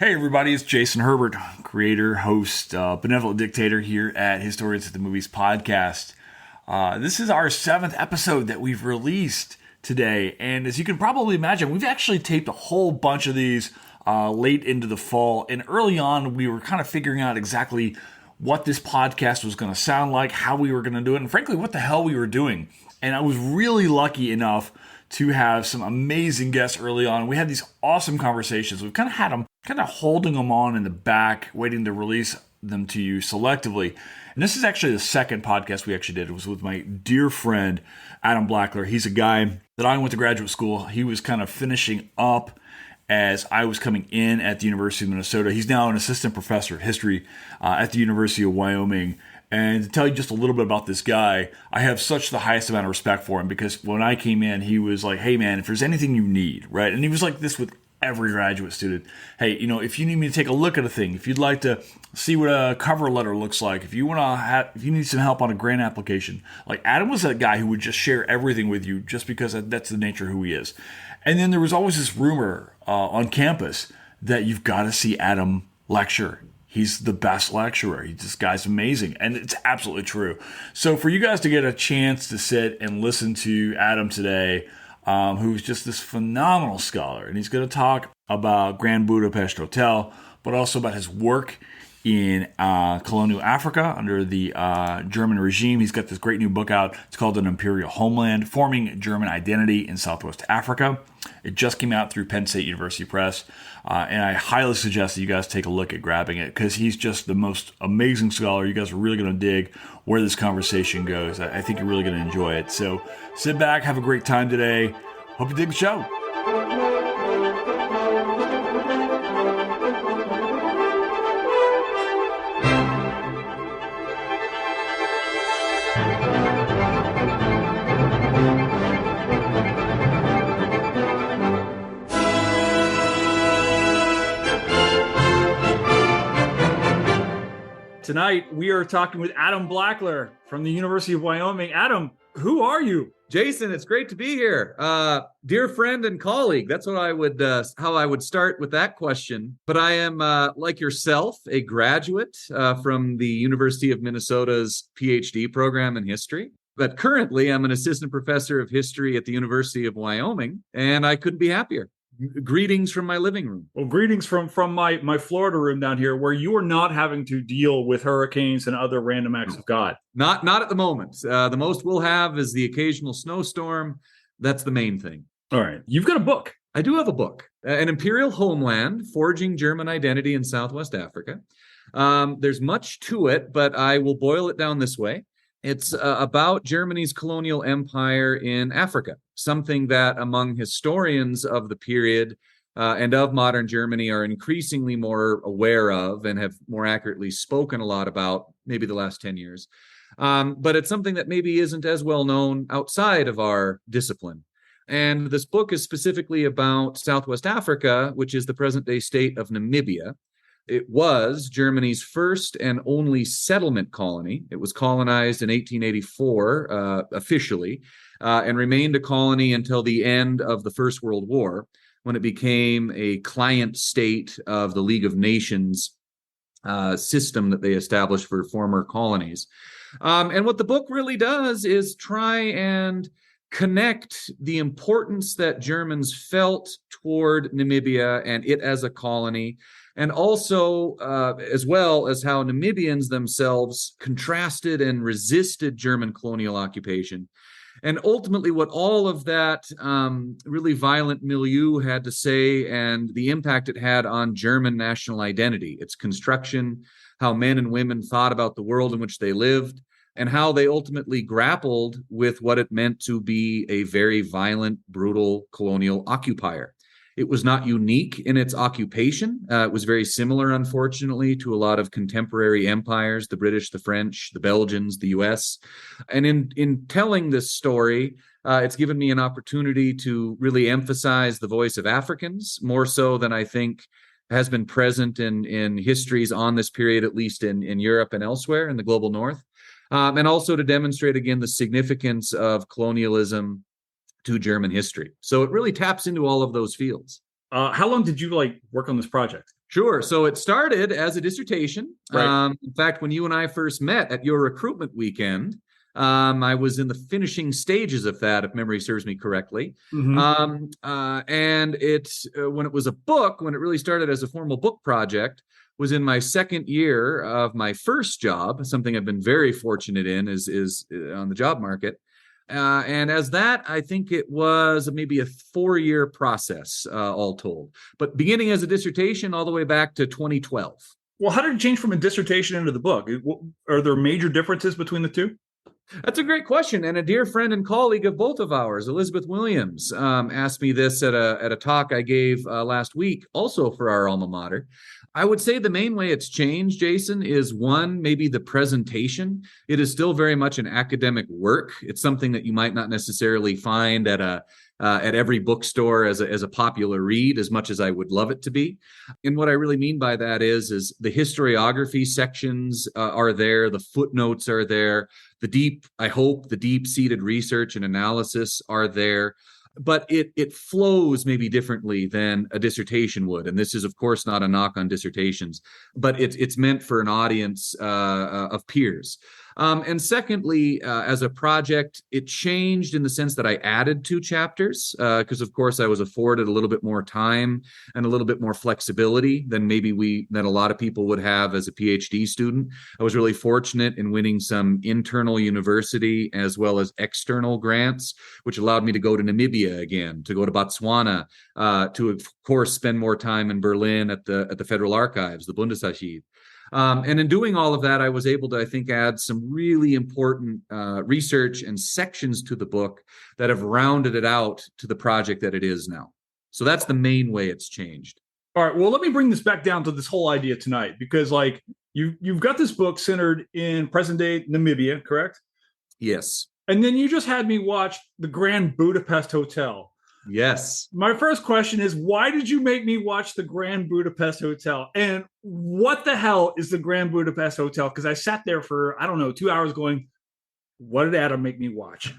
Hey everybody, it's Jason Herbert, creator, host, benevolent dictator here at Historians of the Movies podcast. This is our seventh episode that we've released today, and as you can probably imagine, we've actually taped a whole bunch of these late into the fall, and early on we were kind of figuring out exactly what this podcast was going to sound like, how we were going to do it, and frankly, what the hell we were doing. And I was really lucky enough to have some amazing guests early on. We had these awesome conversations. We've kind of had them, kind of holding them on in the back, waiting to release them to you selectively. And this is actually the second podcast we actually did. It was with my dear friend, Adam Blackler. He's a guy that I went to graduate school. He was kind of finishing up as I was coming in at the University of Minnesota. He's now an assistant professor of history at the University of Wyoming. And to tell you just a little bit about this guy, I have such the highest amount of respect for him because when I came in, he was like, hey man, if there's anything you need, right? And he was like this with every graduate student. Hey, if you need me to take a look at a thing, if you'd like to see what a cover letter looks like, if you need some help on a grant application, like Adam was that guy who would just share everything with you just because that's the nature of who he is. And then there was always this rumor on campus that you've got to see Adam lecture. He's the best lecturer. This guy's amazing. And it's absolutely true. So for you guys to get a chance to sit and listen to Adam today, who's just this phenomenal scholar, and he's going to talk about Grand Budapest Hotel, but also about his work in colonial Africa under the German regime. He's got this great new book out. It's called An Imperial Homeland, Forming German Identity in Southwest Africa. It just came out through Penn State University Press, and I highly suggest that you guys take a look at grabbing it because he's just the most amazing scholar. You guys are really going to dig where this conversation goes. I think you're really going to enjoy it. So sit back, have a great time today. Hope you dig the show. Tonight, we are talking with Adam Blackler from the University of Wyoming. Adam, who are you? Jason, it's great to be here. Dear friend and colleague, that's what I would, how I would start with that question. But I am, like yourself, a graduate from the University of Minnesota's PhD program in history. But currently, I'm an assistant professor of history at the University of Wyoming, and I couldn't be happier. Greetings from my living room. Well, greetings from my Florida room down here, where you are not having to deal with hurricanes and other random acts of God. Not at the moment. The most we'll have is the occasional snowstorm. That's the main thing. All right. You've got a book. I do have a book. An Imperial Homeland, Forging German Identity in Southwest Africa. There's much to it, but I will boil it down this way. It's about Germany's colonial empire in Africa, something that among historians of the period and of modern Germany are increasingly more aware of and have more accurately spoken a lot about maybe the last 10 years. But it's something that maybe isn't as well known outside of our discipline. And this book is specifically about Southwest Africa, which is the present-day state of Namibia. It was Germany's first and only settlement colony. It was colonized in 1884 officially and remained a colony until the end of the First World War, when it became a client state of the League of Nations system that they established for former colonies. And what the book really does is try and connect the importance that Germans felt toward Namibia and it as a colony, and also as well as how Namibians themselves contrasted and resisted German colonial occupation. And ultimately what all of that really violent milieu had to say and the impact it had on German national identity, its construction, how men and women thought about the world in which they lived, and how they ultimately grappled with what it meant to be a very violent, brutal colonial occupier. It was not unique in its occupation. It was very similar, unfortunately, to a lot of contemporary empires, the British, the French, the Belgians, the US. And in telling this story, it's given me an opportunity to really emphasize the voice of Africans, more so than I think has been present in histories on this period, at least in Europe and elsewhere in the global north. And also to demonstrate, again, the significance of colonialism to German history. So it really taps into all of those fields. How long did you work on this project? Sure. So it started as a dissertation. Right. In fact, when you and I first met at your recruitment weekend, I was in the finishing stages of that, if memory serves me correctly. Mm-hmm. And when it was a book, when it really started as a formal book project, was in my second year of my first job. Something I've been very fortunate in is on the job market. And as that, I think it was maybe a 4-year process, all told. But beginning as a dissertation all the way back to 2012. Well, how did it change from a dissertation into the book? Are there major differences between the two? That's a great question, and a dear friend and colleague of both of ours, Elizabeth Williams, asked me this at a talk I gave last week, also for our alma mater. I would say the main way it's changed, Jason, is one, maybe the presentation. It is still very much an academic work. It's something that you might not necessarily find at every bookstore as a popular read, as much as I would love it to be. And what I really mean by that is the historiography sections are there, the footnotes are there, I hope the deep-seated research and analysis are there. But it flows maybe differently than a dissertation would. And this is, of course, not a knock on dissertations, but it's meant for an audience of peers. And secondly, as a project, it changed in the sense that I added 2 chapters because, of course, I was afforded a little bit more time and a little bit more flexibility than a lot of people would have as a PhD student. I was really fortunate in winning some internal university as well as external grants, which allowed me to go to Namibia again, to go to Botswana, to, of course, spend more time in Berlin at the Federal Archives, the Bundesarchiv. And in doing all of that, I was able to, I think, add some really important research and sections to the book that have rounded it out to the project that it is now. So that's the main way it's changed. All right. Well, let me bring this back down to this whole idea tonight, because like you've got this book centered in present day Namibia, correct? Yes. And then you just had me watch the Grand Budapest Hotel. Yes. My first question is, why did you make me watch the Grand Budapest Hotel? And what the hell is the Grand Budapest Hotel? Because I sat there for, I don't know, 2 hours going, what did Adam make me watch?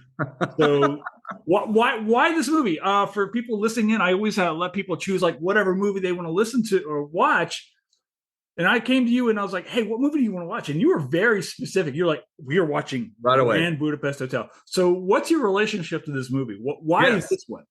So why this movie? For people listening in, I always let people choose like whatever movie they want to listen to or watch. And I came to you and I was like, hey, what movie do you want to watch? And you were very specific. You're like, we are watching right away. Grand Budapest Hotel. So what's your relationship to this movie? Why is this one?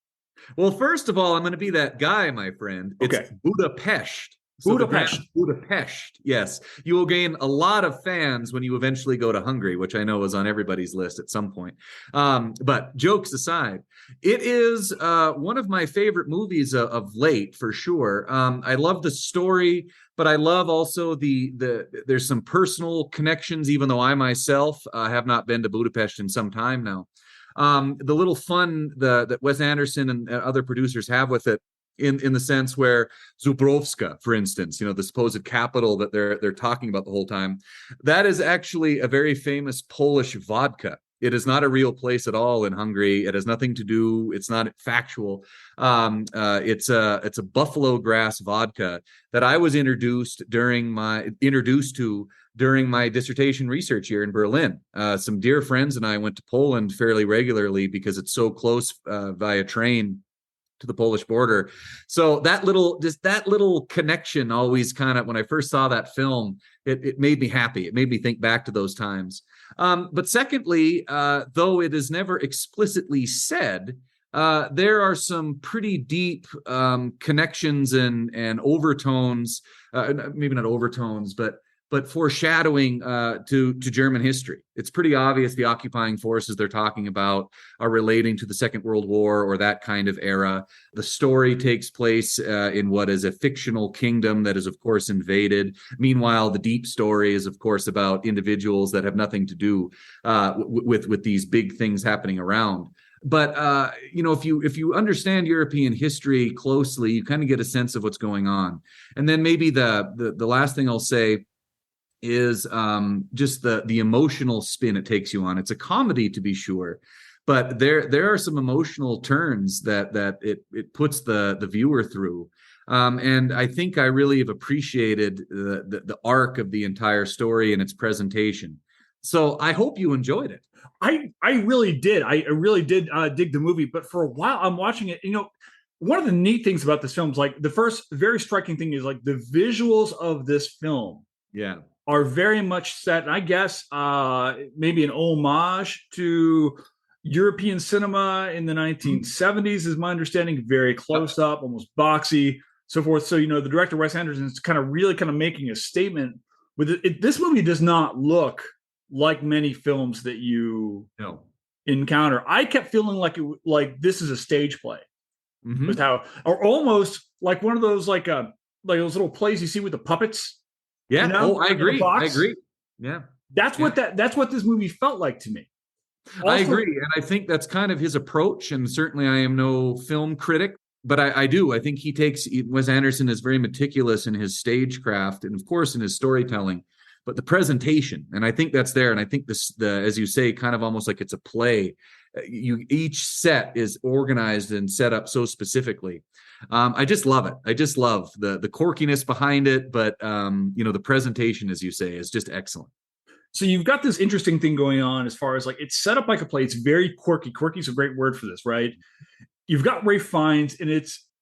Well, first of all, I'm going to be that guy, my friend. It's okay. Budapest. So Budapest. Yes. You will gain a lot of fans when you eventually go to Hungary, which I know is on everybody's list at some point. But jokes aside, it is one of my favorite movies of late, for sure. I love the story, but I love also there's some personal connections, even though I myself have not been to Budapest in some time now. The little fun that Wes Anderson and other producers have with it, in the sense where Zubrowska, for instance, the supposed capital that they're talking about the whole time, that is actually a very famous Polish vodka. It is not a real place at all in Hungary. It has nothing to do. It's not factual. It's a buffalo grass vodka that I was introduced to during my dissertation research here in Berlin. Some dear friends and I went to Poland fairly regularly because it's so close via train to the Polish border. So that little connection always kind of, when I first saw that film, it made me happy. It made me think back to those times. But secondly, though it is never explicitly said, there are some pretty deep connections and overtones, maybe not overtones, but foreshadowing to German history. It's pretty obvious the occupying forces they're talking about are relating to the Second World War or that kind of era. The story takes place in what is a fictional kingdom that is, of course, invaded. Meanwhile, the deep story is, of course, about individuals that have nothing to do with these big things happening around. But if you understand European history closely, you kind of get a sense of what's going on. And then maybe the last thing I'll say is just the emotional spin it takes you on. It's a comedy, to be sure, but there are some emotional turns that it puts the viewer through. And I think I really have appreciated the arc of the entire story and its presentation. So I hope you enjoyed it. I really did. I really did dig the movie, but for a while I'm watching it, one of the neat things about this film is like the first very striking thing is like the visuals of this film Yeah. are very much set, and I guess maybe an homage to European cinema in the 1970s, is my understanding. Very close up, almost boxy, so forth. So, the director, Wes Anderson, is really making a statement with it. This movie does not look like many films that you encounter. I kept feeling like this is a stage play. With how, or almost like one of those like those little plays you see with the puppets. Yeah. I agree. Yeah. That's what this movie felt like to me. Also, I agree. And I think that's kind of his approach. And certainly I am no film critic, but I do. I think Wes Anderson is very meticulous in his stagecraft and of course in his storytelling, but the presentation, and I think that's there. And I think as you say, kind of almost like it's a play. Each set is organized and set up so specifically. I just love it. I just love the quirkiness behind it, but the presentation, as you say, is just excellent. So you've got this interesting thing going on as far as like it's set up like a play. It's very quirky. Quirky is a great word for this, right? You've got Ralph Fiennes, and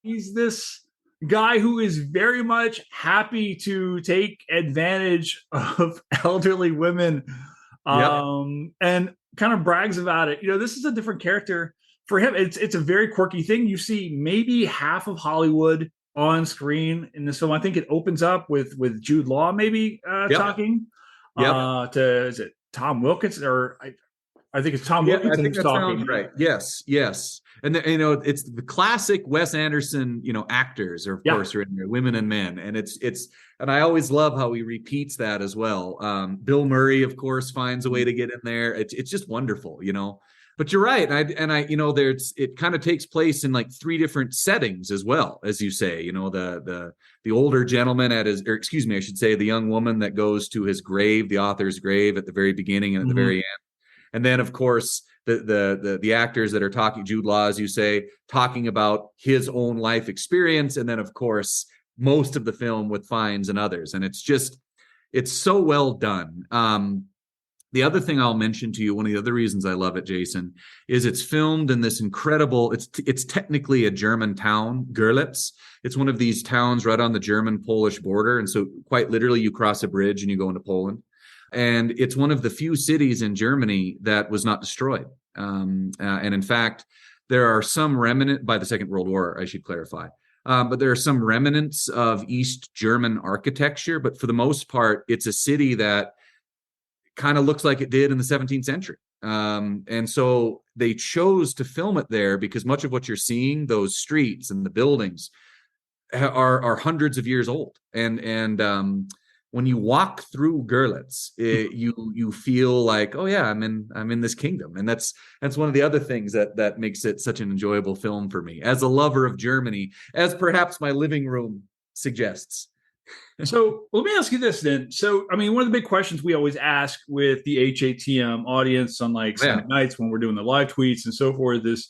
he's this guy who is very much happy to take advantage of elderly women, and kind of brags about it. This is a different character for him. It's a very quirky thing. You see maybe half of Hollywood on screen in this film. I think it opens up with Jude Law maybe talking to, is it Tom Wilkinson, or I think it's Tom Wilkinson. I think that talking. Sounds right. Yes. And it's the classic Wes Anderson, actors are of course are in there, women and men. And it's and I always love how he repeats that as well. Bill Murray, of course, finds a way to get in there. It's just wonderful, But you're right. It kind of takes place in like three different settings as well, as you say, the older gentleman I should say the young woman that goes to his grave, the author's grave at the very beginning and at the very end. And then, of course, the actors that are talking, Jude Law, as you say, talking about his own life experience. And then, of course, most of the film with Fiennes and others. And it's so well done. The other thing I'll mention to you, one of the other reasons I love it, Jason, is it's filmed in this incredible, it's technically a German town, Görlitz. It's one of these towns right on the German-Polish border. And so quite literally you cross a bridge and you go into Poland. And it's one of the few cities in Germany that was not destroyed. And in fact, there are some remnant by the Second World War, I should clarify. But there are some remnants of East German architecture. But for the most part, it's a city that kind of looks like it did in the 17th century. And so they chose to film it there because much of what you're seeing, those streets and the buildings, are hundreds of years old. And when you walk through Görlitz, you feel like, oh yeah, I'm in this kingdom, and that's one of the other things that makes it such an enjoyable film for me as a lover of Germany, as perhaps my living room suggests. So let me ask you this then. So I mean, one of the big questions we always ask with the HATM audience on like Sunday nights when we're doing the live tweets and so forth is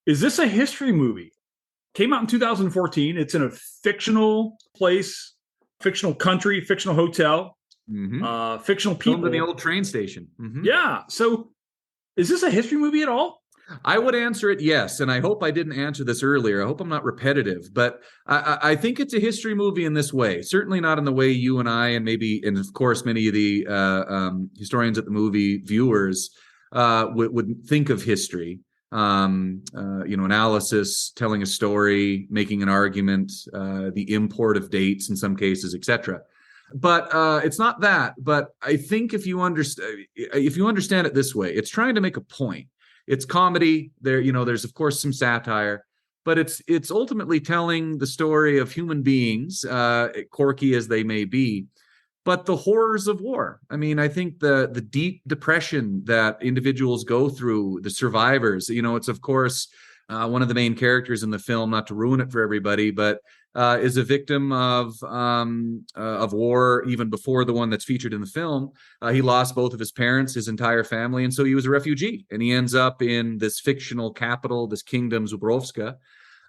this a history movie? Came out in 2014. It's in a fictional place. Fictional country, fictional hotel, fictional people. Filmed in the old train station. Yeah. So is this a history movie at all? I would answer it yes. And I hope I didn't answer this earlier. I hope I'm not repetitive. But I think it's a history movie in this way. Certainly not in the way you and I and of course, many of the historians at the movie viewers would think of history. Analysis, telling a story, making an argument, the import of dates in some cases, etc. But it's not that. But I think if you understand it this way, it's trying to make a point. It's comedy. There's of course some satire, but it's ultimately telling the story of human beings, quirky as they may be, but the horrors of war. I mean, I think the deep depression that individuals go through, the survivors, it's of course one of the main characters in the film, not to ruin it for everybody, but is a victim of war even before the one that's featured in the film. He lost both of his parents, his entire family, and so he was a refugee. And he ends up in this fictional capital, this kingdom, Zubrovska,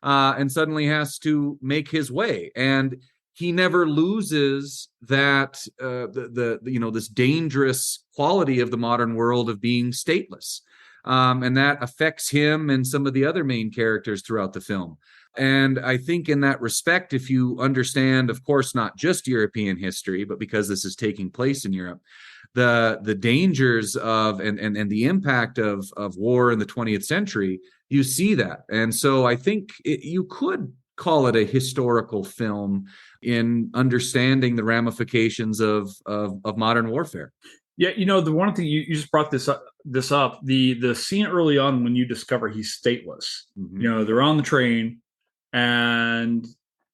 and suddenly has to make his way. And he never loses that this dangerous quality of the modern world of being stateless, and that affects him and some of the other main characters throughout the film. And I think in that respect, if you understand, of course, not just European history, but because this is taking place in Europe, the dangers of and the impact of war in the 20th century, you see that. And so I think you could call it a historical film in understanding the ramifications of modern warfare. Yeah, the one thing you just brought this up, the scene early on when you discover he's stateless. Mm-hmm. They're on the train, and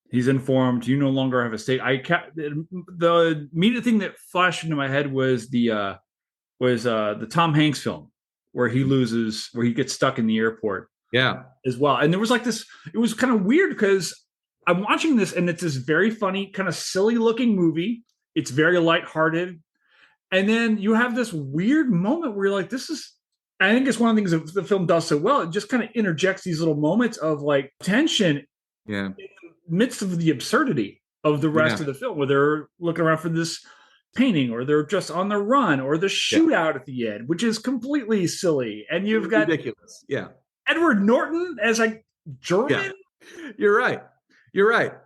he's informed you no longer have a state. The immediate thing that flashed into my head was the Tom Hanks film where he gets stuck in the airport. Yeah, as well. And there was like this. It was kind of weird because I'm watching this, and it's this very funny, kind of silly looking movie. It's very lighthearted. And then you have this weird moment where you're like, this is, I think it's one of the things that the film does so well. It just kind of interjects these little moments of like tension in the midst of the absurdity of the rest of the film, where they're looking around for this painting, or they're just on the run, or the shootout at the end, which is completely silly. And you've got ridiculous. Yeah. Edward Norton as like German. Yeah. You're right.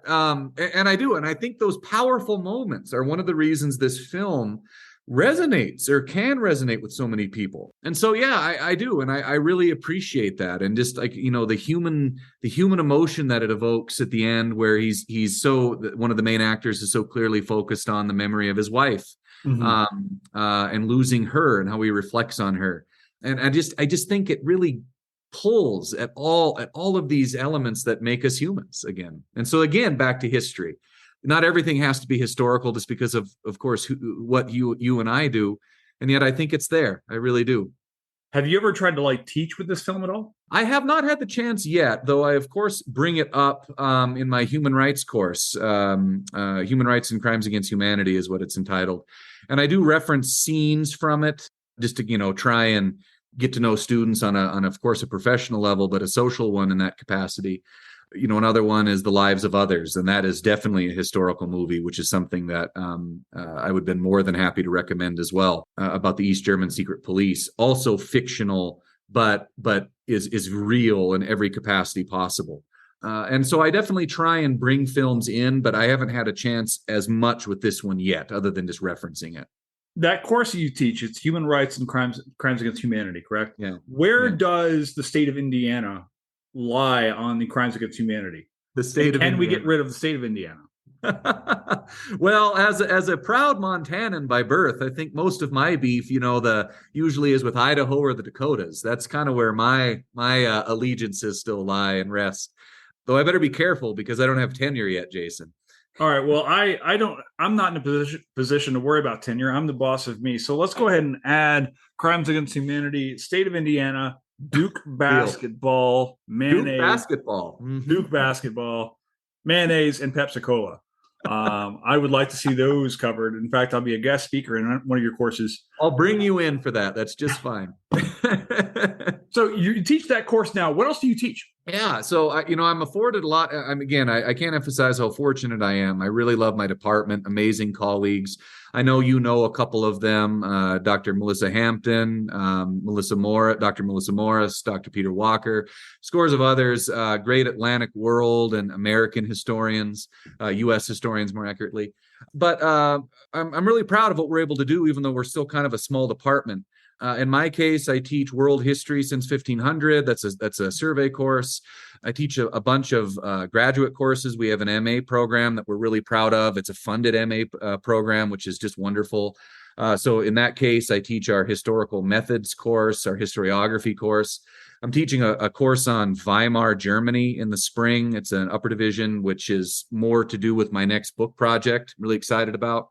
And I do. And I think those powerful moments are one of the reasons this film resonates or can resonate with so many people. And so, I do. And I really appreciate that. And just like, the human emotion that it evokes at the end, where he's so, one of the main actors is so clearly focused on the memory of his wife, and losing her, and how he reflects on her. And I just think it really pulls at all of these elements that make us humans again. And so again, back to history. Not everything has to be historical just because of course, what you and I do. And yet I think it's there. I really do. Have you ever tried to like teach with this film at all? I have not had the chance yet, though I, of course, bring it up in my human rights course. Human Rights and Crimes Against Humanity is what it's entitled. And I do reference scenes from it just to, try and get to know students on of course, a professional level, but a social one in that capacity. Another one is The Lives of Others, and that is definitely a historical movie, which is something that I would have been more than happy to recommend as well, about the East German secret police, also fictional, but is real in every capacity possible. And so I definitely try and bring films in, but I haven't had a chance as much with this one yet, other than just referencing it. That course you teach, it's Human Rights and Crimes Against Humanity, correct? Yeah. Where does the state of Indiana lie on the Crimes Against Humanity? The state of Indiana. Can we get rid of the state of Indiana? Well, as a proud Montanan by birth, I think most of my beef, usually is with Idaho or the Dakotas. That's kind of where my allegiances still lie and rest. Though I better be careful because I don't have tenure yet, Jason. All right. Well, I'm not in a position to worry about tenure. I'm the boss of me. So let's go ahead and add Crimes Against Humanity, state of Indiana, Duke basketball, mayonnaise, Duke basketball, mayonnaise, and Pepsi Cola. I would like to see those covered. In fact, I'll be a guest speaker in one of your courses. I'll bring you in for that. That's just fine. So you teach that course now. What else do you teach? Yeah. So, I'm afforded a lot. I can't emphasize how fortunate I am. I really love my department, amazing colleagues. I know a couple of them, Dr. Melissa Hampton, Dr. Melissa Morris, Dr. Peter Walker, scores of others, great Atlantic world and American historians, U.S. historians more accurately. But I'm really proud of what we're able to do, even though we're still kind of a small department. In my case, I teach world history since 1500. That's a survey course. I teach a bunch of graduate courses. We have an MA program that we're really proud of. It's a funded MA program, which is just wonderful. So in that case, I teach our historical methods course, our historiography course. I'm teaching a course on Weimar Germany in the spring. It's an upper division, which is more to do with my next book project. I'm really excited about.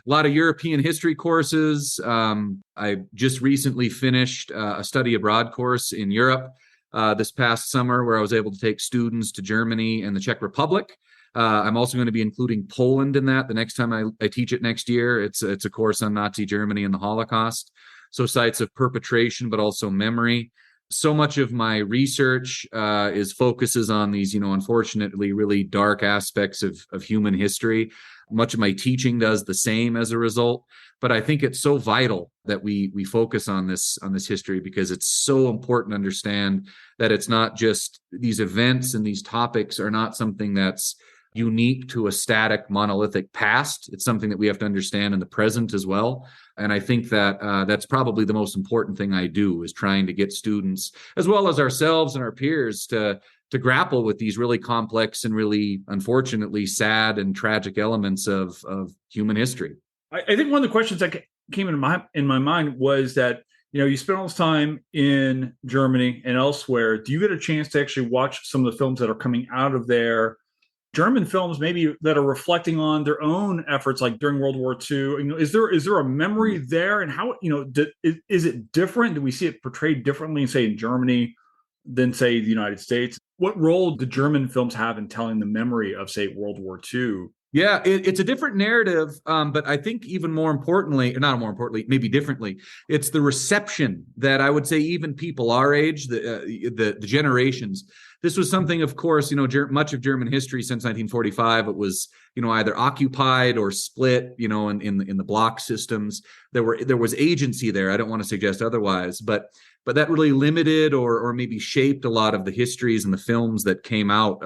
A lot of European history courses. I just recently finished a study abroad course in Europe this past summer, where I was able to take students to Germany and the Czech Republic. I'm also going to be including Poland in that the next time I teach it next year. It's a course on Nazi Germany and the Holocaust. So sites of perpetration, but also memory. So much of my research is focuses on these, unfortunately, really dark aspects of human history. Much of my teaching does the same as a result. But I think it's so vital that we focus on this history, because it's so important to understand that it's not just these events, and these topics are not something that's unique to a static monolithic past. It's something that we have to understand in the present as well. And I think that that's probably the most important thing I do, is trying to get students, as well as ourselves and our peers, to grapple with these really complex and really, unfortunately, sad and tragic elements of human history. I think one of the questions that came in my mind was that, you spent all this time in Germany and elsewhere. Do you get a chance to actually watch some of the films that are coming out of there? German films maybe that are reflecting on their own efforts, like during World War II. Is there a memory there, and how is it different? Do we see it portrayed differently, say, in Germany than, say, the United States? What role do German films have in telling the memory of, say, World War II? Yeah, it's a different narrative, but I think even more importantly, or not more importantly, maybe differently, it's the reception that I would say even people our age, the generations. This was something, of course, much of German history since 1945, it was, either occupied or split, in the block systems. There was agency there. I don't want to suggest otherwise, but that really limited or maybe shaped a lot of the histories and the films that came out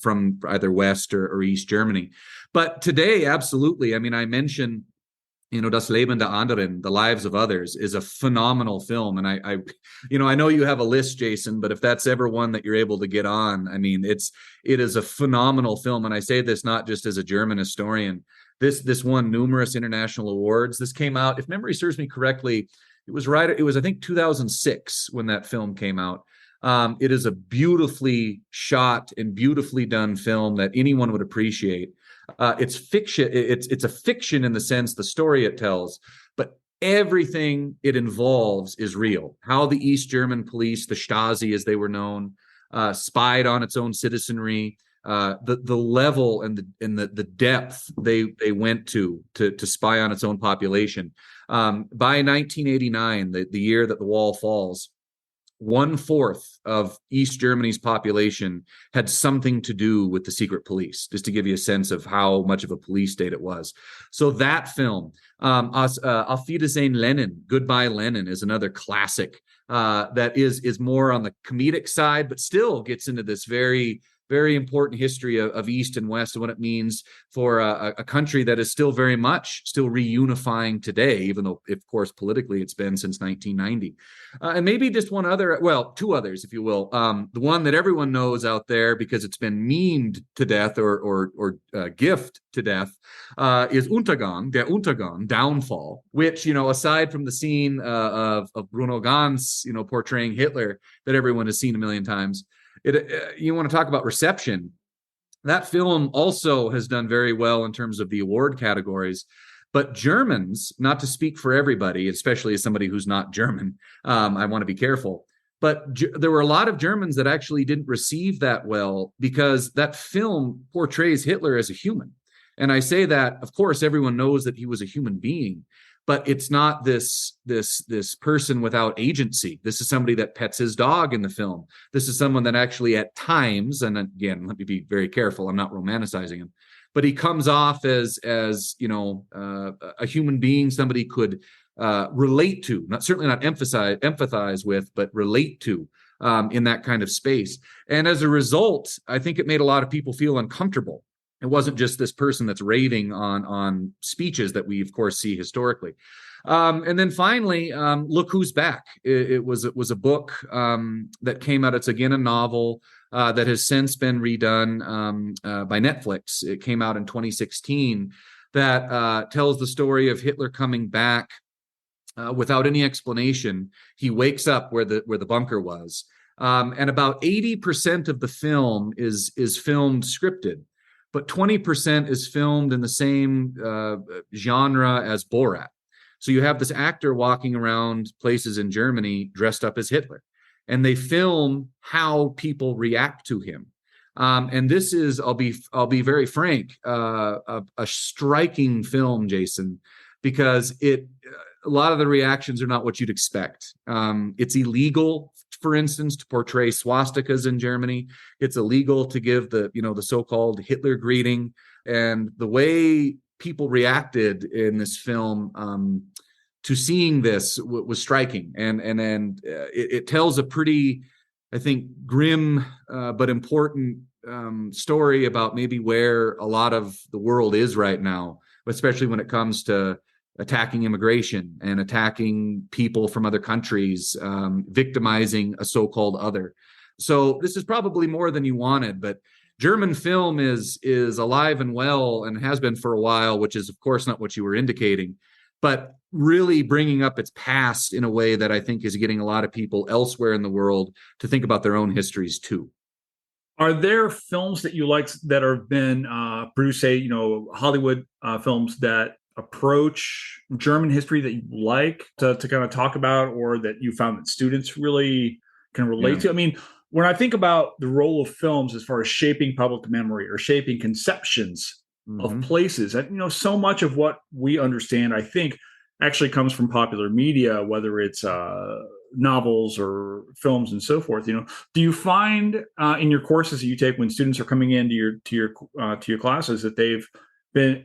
from either West or East Germany. But today, absolutely. I mean, I mentioned, Das Leben der anderen, The Lives of Others, is a phenomenal film. And I know you have a list, Jason, but if that's ever one that you're able to get on, I mean, it is a phenomenal film. And I say this not just as a German historian. This won numerous international awards. This came out, if memory serves me correctly, it was I think 2006 when that film came out. It is a beautifully shot and beautifully done film that anyone would appreciate. It's fiction. It's a fiction in the sense the story it tells, but everything it involves is real. How the East German police, the Stasi as they were known, spied on its own citizenry, the level and the depth they went to spy on its own population. By 1989, the year that the wall falls, 1/4 of East Germany's population had something to do with the secret police, just to give you a sense of how much of a police state it was. So that film, Auf Wiedersehen Lenin, Goodbye Lenin, is another classic that is more on the comedic side, but still gets into this very, very important history of East and West and what it means for a country that is still very much still reunifying today, even though, of course, politically it's been since 1990. And maybe just two others, if you will. The one that everyone knows out there because it's been memed to death or gift to death is Untergang, Der Untergang, Downfall, which, aside from the scene of Bruno Ganz, portraying Hitler that everyone has seen a million times, you want to talk about reception. That film also has done very well in terms of the award categories. But Germans, not to speak for everybody, especially as somebody who's not German, I want to be careful. But there were a lot of Germans that actually didn't receive that well because that film portrays Hitler as a human. And I say that, of course, everyone knows that he was a human being. But it's not this person without agency. This is somebody that pets his dog in the film. This is someone that actually at times, and again, let me be very careful, I'm not romanticizing him, but he comes off as a human being somebody could relate to, certainly not empathize with, but relate to in that kind of space. And as a result, I think it made a lot of people feel uncomfortable. It wasn't just this person that's raving on speeches that we, of course, see historically. And then finally, Look Who's Back. It was a book that came out. It's again a novel that has since been redone by Netflix. It came out in 2016 that tells the story of Hitler coming back without any explanation. He wakes up where the bunker was. And about 80% of the film is filmed scripted. But 20% is filmed in the same genre as Borat. So you have this actor walking around places in Germany dressed up as Hitler, and they film how people react to him. And this is, I'll be very frank, a striking film, Jason, because a lot of the reactions are not what you'd expect. It's illegal for instance, to portray swastikas in Germany. It's illegal to give the so-called Hitler greeting. And the way people reacted in this film to seeing this was striking. And it tells a pretty, I think, grim but important story about maybe where a lot of the world is right now, especially when it comes to attacking immigration and attacking people from other countries, victimizing a so-called other. So this is probably more than you wanted, but German film is alive and well and has been for a while, which is, of course, not what you were indicating, but really bringing up its past in a way that I think is getting a lot of people elsewhere in the world to think about their own histories too. Are there films that you like that have been produced, say, Hollywood films that approach German history that you like to kind of talk about, or that you found that students really can relate to? I mean, when I think about the role of films as far as shaping public memory or shaping conceptions of places, so much of what we understand, I think, actually comes from popular media, whether it's novels or films and so forth. Do you find in your courses that you take when students are coming into your classes that they've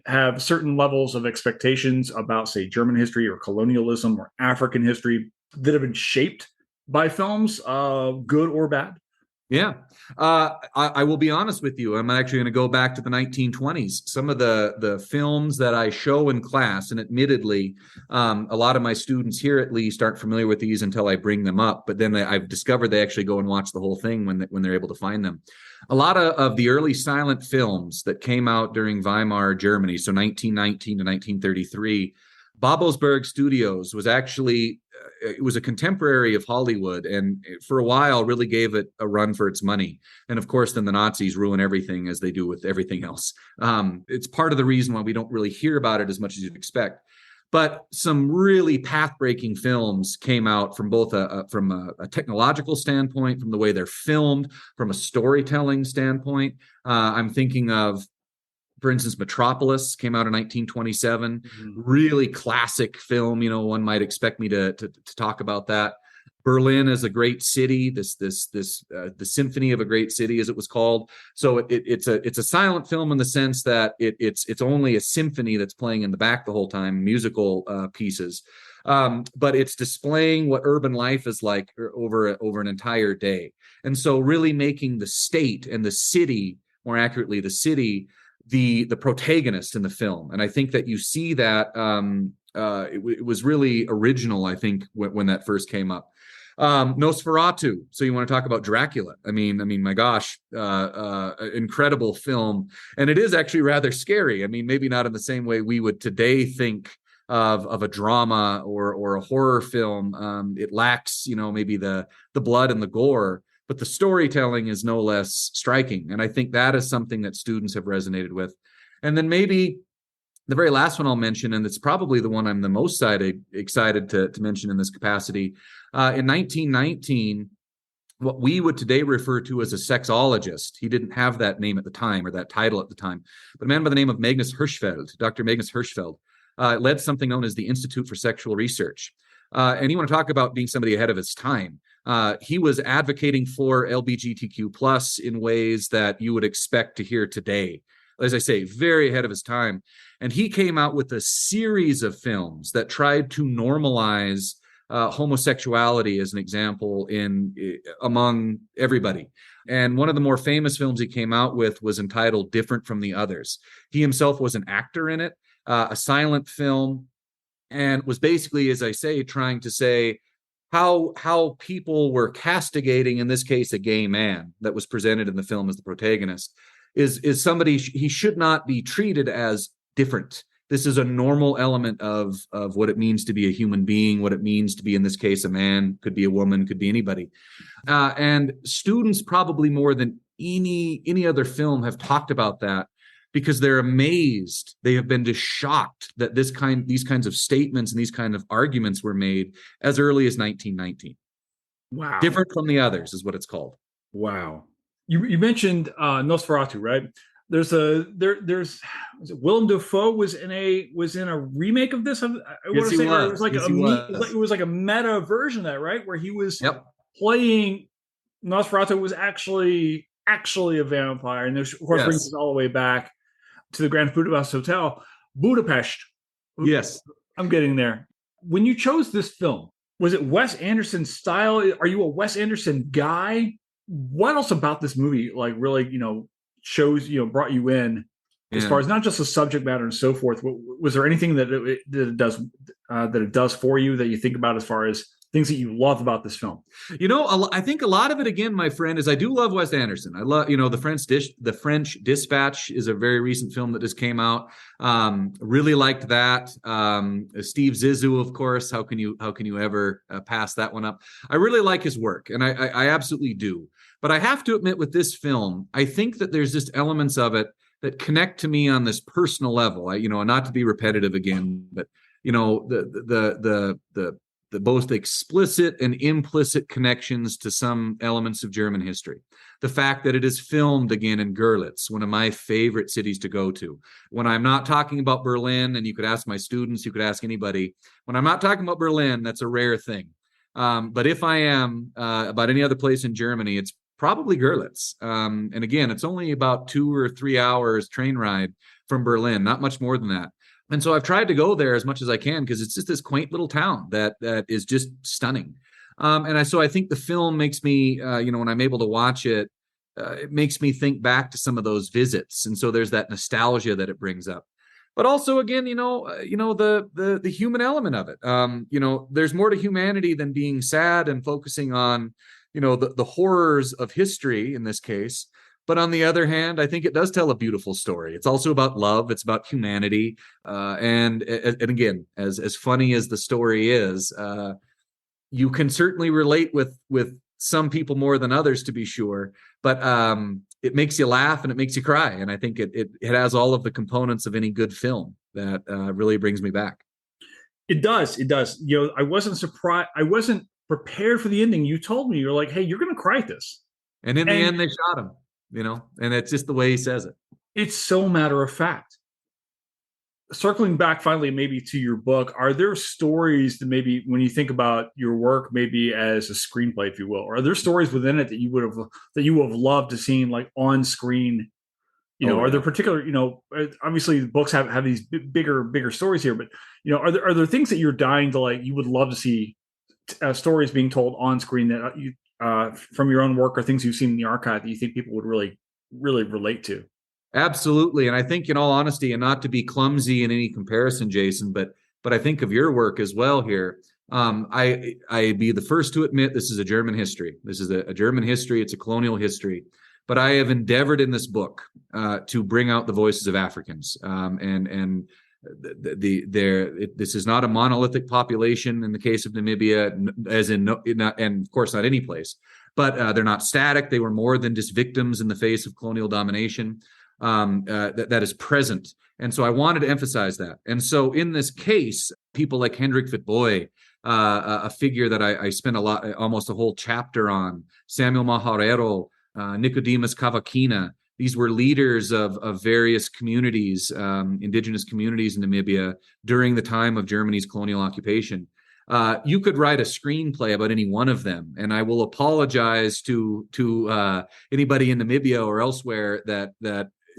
have certain levels of expectations about, say, German history or colonialism or African history that have been shaped by films, good or bad? Yeah. I will be honest with you. I'm actually going to go back to the 1920s. Some of the films that I show in class, and admittedly, a lot of my students here at least aren't familiar with these until I bring them up. But then I've discovered they actually go and watch the whole thing when they're able to find them. A lot of the early silent films that came out during Weimar Germany, so 1919 to 1933, Babelsberg Studios was actually, it was a contemporary of Hollywood, and for a while really gave it a run for its money. And of course, then the Nazis ruin everything, as they do with everything else. It's part of the reason why we don't really hear about it as much as you'd expect. But some really path-breaking films came out from both from a technological standpoint, from the way they're filmed, from a storytelling standpoint. I'm thinking of, for instance, Metropolis came out in 1927. Really classic film. One might expect me to talk about that. Berlin is a great city. The Symphony of a Great City, as it was called. So it's a silent film in the sense that it's only a symphony that's playing in the back the whole time, musical pieces. But it's displaying what urban life is like over an entire day. And so really making the state and the city, more accurately, the city, the protagonist in the film. And I think that you see that it was really original, I think, when that first came up. Nosferatu. So you want to talk about Dracula? I mean, my gosh, incredible film, and it is actually rather scary. I mean, maybe not in the same way we would today think of a drama or a horror film. It lacks, maybe the blood and the gore, but the storytelling is no less striking. And I think that is something that students have resonated with. And then maybe the very last one I'll mention, and it's probably the one I'm the most excited to mention in this capacity. In 1919, what we would today refer to as a sexologist, he didn't have that name at the time, or that title at the time, but a man by the name of Magnus Hirschfeld, Dr. Magnus Hirschfeld, led something known as the Institute for Sexual Research. And you want to talk about being somebody ahead of his time. He was advocating for LGBTQ plus in ways that you would expect to hear today. As I say, very ahead of his time. And he came out with a series of films that tried to normalize homosexuality, as an example, among everybody. And one of the more famous films he came out with was entitled Different from the Others. He himself was an actor in it, a silent film, and was basically, as I say, trying to say how people were castigating, in this case, a gay man that was presented in the film as the protagonist, is somebody, he should not be treated as different. This is a normal element of what it means to be a human being, what it means to be, in this case, a man, could be a woman, could be anybody. And students, probably more than any other film, have talked about that, because they're amazed. They have been just shocked that these kinds of statements and these kind of arguments were made as early as 1919. Wow. Different from the Others is what it's called. Wow. You mentioned Nosferatu, right? There's Willem Dafoe was in a remake of this. I want to say it was like it was like a meta version of that, right? Where he was playing Nosferatu was actually a vampire, and this of course brings Yes. us all the way back to the Grand Budapest Hotel, Budapest. Yes. I'm getting there. When you chose this film, was it Wes Anderson style? Are you a Wes Anderson guy? What else about this movie, like, really, shows, brought you in as Yeah. far as not just the subject matter and so forth? Was there anything that it does for you that you think about as far as things that you love about this film? I think a lot of it, again, my friend, is I do love Wes Anderson. I love, the French Dispatch is a very recent film that just came out. Really liked that. Steve Zissou, of course. How can you ever pass that one up? I really like his work, and I absolutely do. But I have to admit, with this film, I think that there's just elements of it that connect to me on this personal level. Not to be repetitive again, but the both explicit and implicit connections to some elements of German history. The fact that it is filmed again in Görlitz, one of my favorite cities to go to. When I'm not talking about Berlin, and you could ask my students, you could ask anybody, when I'm not talking about Berlin, that's a rare thing. But if I am about any other place in Germany, it's probably Görlitz. And again, it's only about 2 or 3 hours train ride from Berlin, not much more than that. And so I've tried to go there as much as I can because it's just this quaint little town that is just stunning. So I think the film makes me, when I'm able to watch it, it makes me think back to some of those visits. And so there's that nostalgia that it brings up. But also, again, the human element of it. There's more to humanity than being sad and focusing on, the horrors of history in this case. But on the other hand, I think it does tell a beautiful story. It's also about love. It's about humanity. And again, as funny as the story is, you can certainly relate with some people more than others, to be sure. But it makes you laugh and it makes you cry. And I think it has all of the components of any good film that really brings me back. It does. It does. I wasn't surprised. I wasn't prepared for the ending. You told me, you're like, hey, you're going to cry at this. And in the end, they shot him. And it's just the way he says it. It's so matter of fact. Circling back finally, maybe to your book, are there stories that maybe when you think about your work, maybe as a screenplay, if you will, are there stories within it that you would have loved to see like on screen? Are there particular, obviously the books have these bigger stories here, but are there things that you're dying to, like, you would love to see stories being told on screen that you from your own work or things you've seen in the archive that you think people would really, really relate to? Absolutely. And I think, in all honesty, and not to be clumsy in any comparison, Jason, but I think of your work as well here. I'd be the first to admit this is a German history. This is a German history. It's a colonial history. But I have endeavored in this book to bring out the voices of Africans. This is not a monolithic population in the case of Namibia, and of course not any place. But they're not static. They were more than just victims in the face of colonial domination. That is present. And so I wanted to emphasize that. And so in this case, people like Hendrik Witbooi, a figure that I spent almost a whole chapter on, Samuel Maharero, Nicodemus Cavaquina, these were leaders of various communities, indigenous communities in Namibia during the time of Germany's colonial occupation. You could write a screenplay about any one of them, and I will apologize to anybody in Namibia or elsewhere that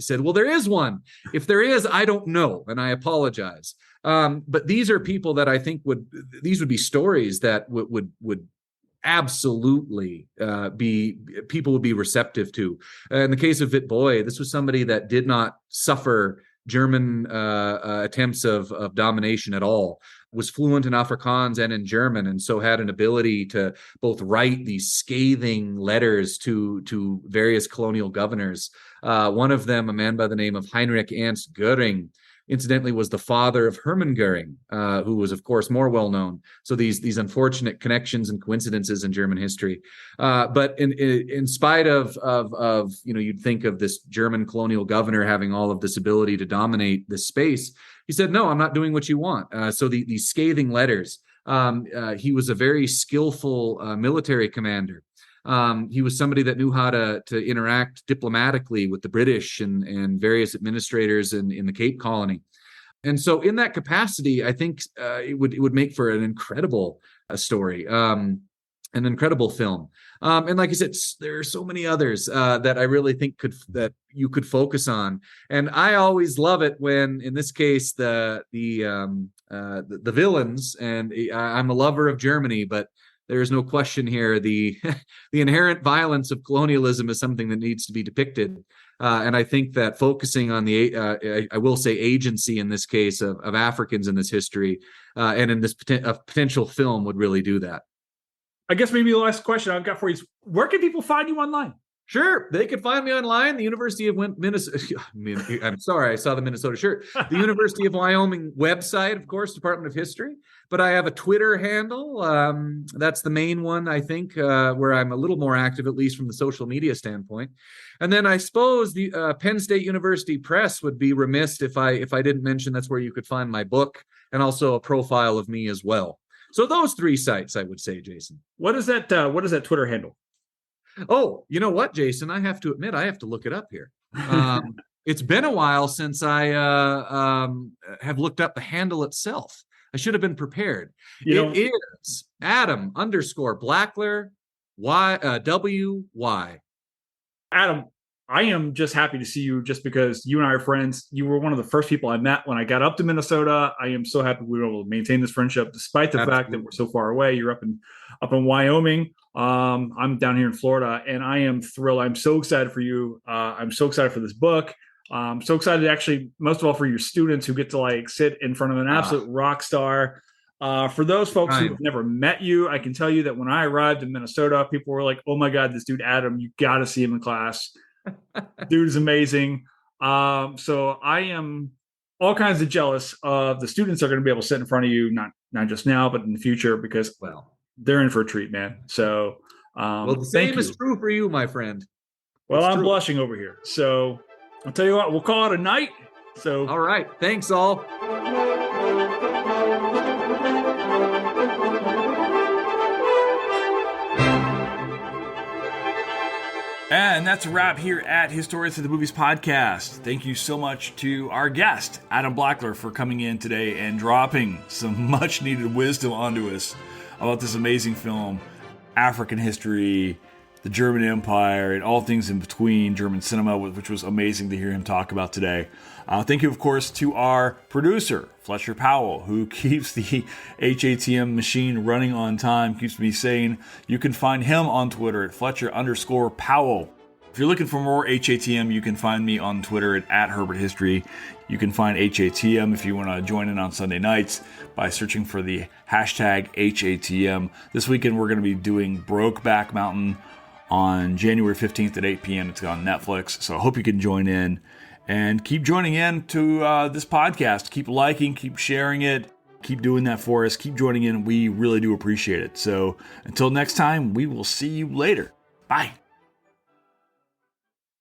said, well, there is one. If there is, I don't know, and I apologize. But these are people that I think would be stories that would absolutely people would be receptive to. In the case of Witbooi, this was somebody that did not suffer German attempts of domination at all, was fluent in Afrikaans and in German, and so had an ability to both write these scathing letters to various colonial governors. One of them, a man by the name of Heinrich Ernst Goering, incidentally was the father of Hermann Goering, who was, of course, more well-known. So these unfortunate connections and coincidences in German history. But in spite of you'd think of this German colonial governor having all of this ability to dominate this space, he said, no, I'm not doing what you want. So these scathing letters, he was a very skillful military commander. He was somebody that knew how to interact diplomatically with the British and various administrators in the Cape Colony. And so in that capacity, I think it would make for an incredible story. an incredible film. And like I said, there are so many others that I really think that you could focus on. And I always love it when, in this case, the villains. And I'm a lover of Germany, but there is no question here the the inherent violence of colonialism is something that needs to be depicted. And I think that focusing on I will say agency in this case of Africans in this history and in this potential film would really do that. I guess maybe the last question I've got for you is, where can people find you online? Sure, they can find me online. The University of Minnesota. I'm sorry, I saw the Minnesota shirt. The University of Wyoming website, of course, Department of History. But I have a Twitter handle. That's the main one, I think, where I'm a little more active, at least from the social media standpoint. And then I suppose the Penn State University Press would be remiss if I didn't mention that's where you could find my book and also a profile of me as well. So those three sites, I would say, Jason. What is that Twitter handle? Oh, you know what, Jason? I have to admit, I have to look it up here. It's been a while since I have looked up the handle itself. I should have been prepared. It is Adam _Blackler WY. Adam, I am just happy to see you just because you and I are friends. You were one of the first people I met when I got up to Minnesota. I am so happy we were able to maintain this friendship despite the fact that we're so far away. You're up in Wyoming. I'm down here in Florida, and I am thrilled. I'm so excited for you. I'm so excited for this book. I'm so excited actually, most of all, for your students who get to sit in front of an absolute rock star. For those folks who have never met you, I can tell you that when I arrived in Minnesota, people were like, "Oh my God, this dude Adam, you got to see him in class. Dude is amazing." So I am all kinds of jealous of the students that are going to be able to sit in front of you, not just now, but in the future, because they're in for a treat, man. So the same is true for you, my friend. Well, I'm blushing over here. So I'll tell you what, we'll call it a night. So all right. Thanks all. And that's a wrap here at Historians of the Movies podcast. Thank you so much to our guest, Adam Blackler, for coming in today and dropping some much needed wisdom onto us about this amazing film, African history, the German Empire, and all things in between, German cinema, which was amazing to hear him talk about today. Thank you, of course, to our producer, Fletcher Powell, who keeps the HATM machine running on time, keeps me sane. You can find him on Twitter at Fletcher_Powell. If you're looking for more HATM, you can find me on Twitter at @HerbertHistory. You can find HATM if you want to join in on Sunday nights by searching for the hashtag HATM. This weekend, we're going to be doing Brokeback Mountain on January 15th at 8 p.m. It's on Netflix, so I hope you can join in. And keep joining in to this podcast. Keep liking, keep sharing it. Keep doing that for us. Keep joining in. We really do appreciate it. So until next time, we will see you later. Bye.